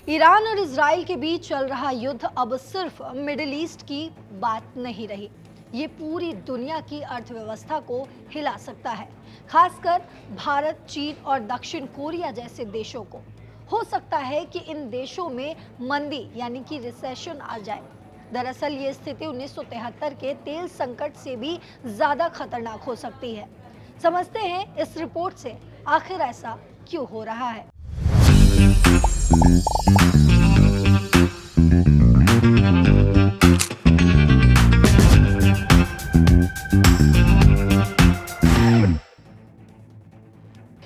Iran और Israel के बीच चल रहा युद्ध अब सिर्फ मिडिल ईस्ट की बात नहीं रही। ये पूरी दुनिया की अर्थव्यवस्था को हिला सकता है, खासकर भारत, चीन और दक्षिण कोरिया जैसे देशों को। हो सकता है कि इन देशों में मंदी यानी कि रिसेशन आ जाए। दरअसल ये स्थिति 1973 के तेल संकट से भी ज्यादा खतरनाक हो सकती है। समझते हैं इस रिपोर्ट से आखिर ऐसा क्यों हो रहा है।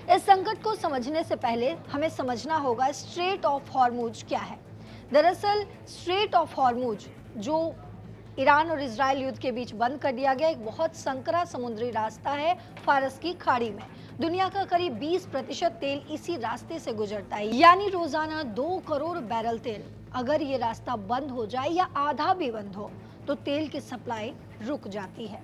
इस संकट को समझने से पहले हमें समझना होगा स्ट्रेट ऑफ हॉर्मुज क्या है। दरअसल स्ट्रेट ऑफ हॉर्मुज, जो ईरान और इजराइल युद्ध के बीच बंद कर दिया गया, एक बहुत संकरा समुद्री रास्ता है फारस की खाड़ी में। दुनिया का करीब 20% तेल इसी रास्ते से गुजरता है, यानी रोजाना 2 करोड़ बैरल तेल। अगर ये रास्ता बंद हो जाए या आधा भी बंद हो तो तेल की सप्लाई रुक जाती है।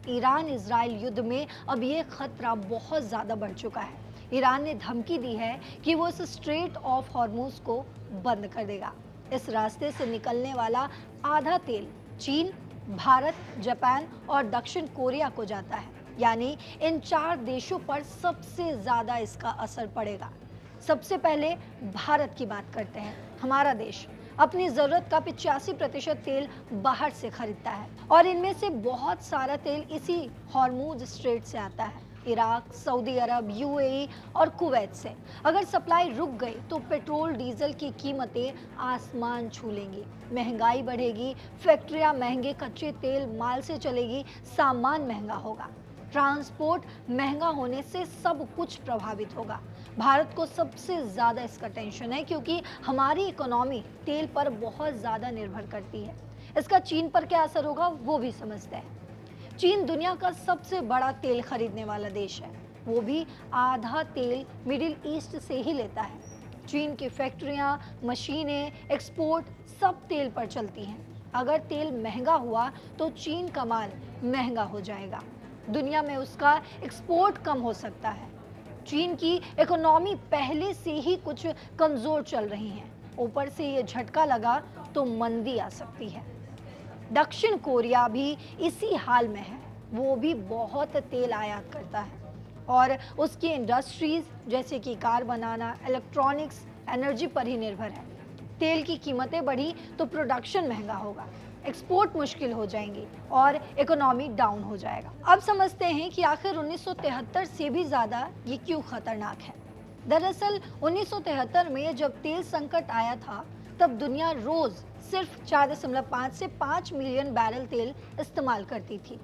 ईरान इजराइल युद्ध में अब ये खतरा बहुत ज्यादा बढ़ चुका है। ईरान ने धमकी दी है कि वो इस स्ट्रेट ऑफ हॉर्मुज को बंद कर देगा। इस रास्ते से निकलने वाला आधा तेल चीन, भारत, जापान और दक्षिण कोरिया को जाता है, यानी इन 4 देशों पर सबसे ज्यादा इसका असर पड़ेगा। सबसे पहले भारत की बात करते हैं। हमारा देश अपनी जरूरत का 85% तेल बाहर से खरीदता है और इनमें से बहुत सारा तेल इसी हॉर्मुज स्ट्रेट से आता है। इराक, सऊदी अरब, यूएई और कुवैत से अगर सप्लाई रुक गई तो पेट्रोल डीजल की कीमतें आसमान छू लेंगी, महंगाई बढ़ेगी, फैक्ट्रियां महंगे कच्चे तेल माल से चलेगी, सामान महंगा होगा, ट्रांसपोर्ट महंगा होने से सब कुछ प्रभावित होगा। भारत को सबसे ज्यादा इसका टेंशन है क्योंकि हमारी इकोनॉमी तेल पर बहुत ज्यादा निर्भर करती है। इसका चीन पर क्या असर होगा वो भी समझते हैं। चीन दुनिया का सबसे बड़ा तेल खरीदने वाला देश है। वो भी आधा तेल मिडिल ईस्ट से ही लेता है। चीन की फैक्ट्रियां, मशीनें, एक्सपोर्ट सब तेल पर चलती हैं। अगर तेल महंगा हुआ तो चीन का माल महंगा हो जाएगा, दुनिया में उसका एक्सपोर्ट कम हो सकता है। चीन की इकोनॉमी पहले से ही कुछ कमजोर चल रही है, ऊपर से ये झटका लगा तो मंदी आ सकती है। दक्षिण कोरिया भी इसी हाल में है। वो भी बहुत तेल आयात करता है और उसकी इंडस्ट्रीज जैसे कि कार बनाना, इलेक्ट्रॉनिक्स, एनर्जी पर ही निर्भर है। तेल की कीमतें बढ़ी तो प्रोडक्शन महंगा होगा, एक्सपोर्ट मुश्किल हो जाएंगी और इकोनॉमी डाउन हो जाएगा। अब समझते हैं कि आखिर 1973 से भी ज्यादा ये क्यों खतरनाक है। दरअसल 1973 में जब तेल संकट आया था तब दुनिया रोज सिर्फ 4.5 से 5 मिलियन बैरल तेल इस्तेमाल करती थी।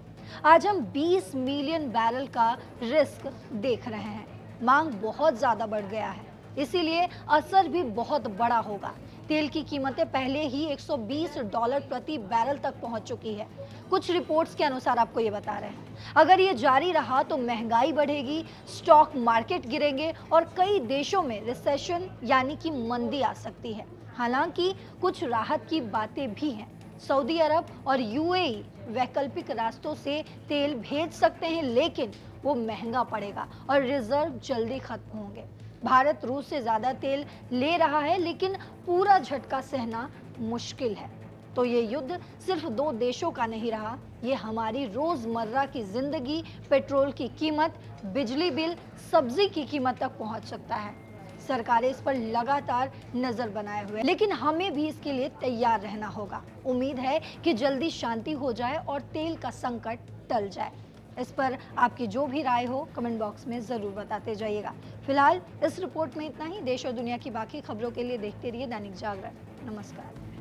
आज हम 20 मिलियन बैरल का रिस्क देख रहे हैं। मांग बहुत ज्यादा बढ़ गया है, इसीलिए असर भी बहुत बड़ा होगा। तेल की कीमतें पहले ही $120 प्रति बैरल तक पहुंच चुकी है। कुछ रिपोर्ट्स के अनुसार आपको ये बता रहे हैं। अगर ये जारी रहा तो महंगाई बढ़ेगी, स्टॉक मार्केट गिरेंगे और कई देशों में रिसेशन यानी कि मंदी आ सकती है। हालांकि कुछ राहत की बातें भी हैं। सऊदी अरब और यूएई वैकल्पिक रास्तों से तेल भेज सकते हैं, लेकिन वो महंगा पड़ेगा और रिजर्व जल्दी खत्म होंगे। भारत रूस से ज्यादा तेल ले रहा है, लेकिन पूरा झटका सहना मुश्किल है। तो ये युद्ध सिर्फ 2 देशों का नहीं रहा, ये हमारी रोजमर्रा की जिंदगी, पेट्रोल की कीमत, बिजली बिल, सब्जी की कीमत तक पहुंच सकता है। सरकारें इस पर लगातार नजर बनाए हुए हैं, लेकिन हमें भी इसके लिए तैयार रहना होगा। उम्मीद है कि जल्दी शांति हो जाए और तेल का संकट टल जाए। इस पर आपकी जो भी राय हो कमेंट बॉक्स में जरूर बताते जाइएगा। फिलहाल इस रिपोर्ट में इतना ही। देश और दुनिया की बाकी खबरों के लिए देखते रहिए दैनिक जागरण। नमस्कार।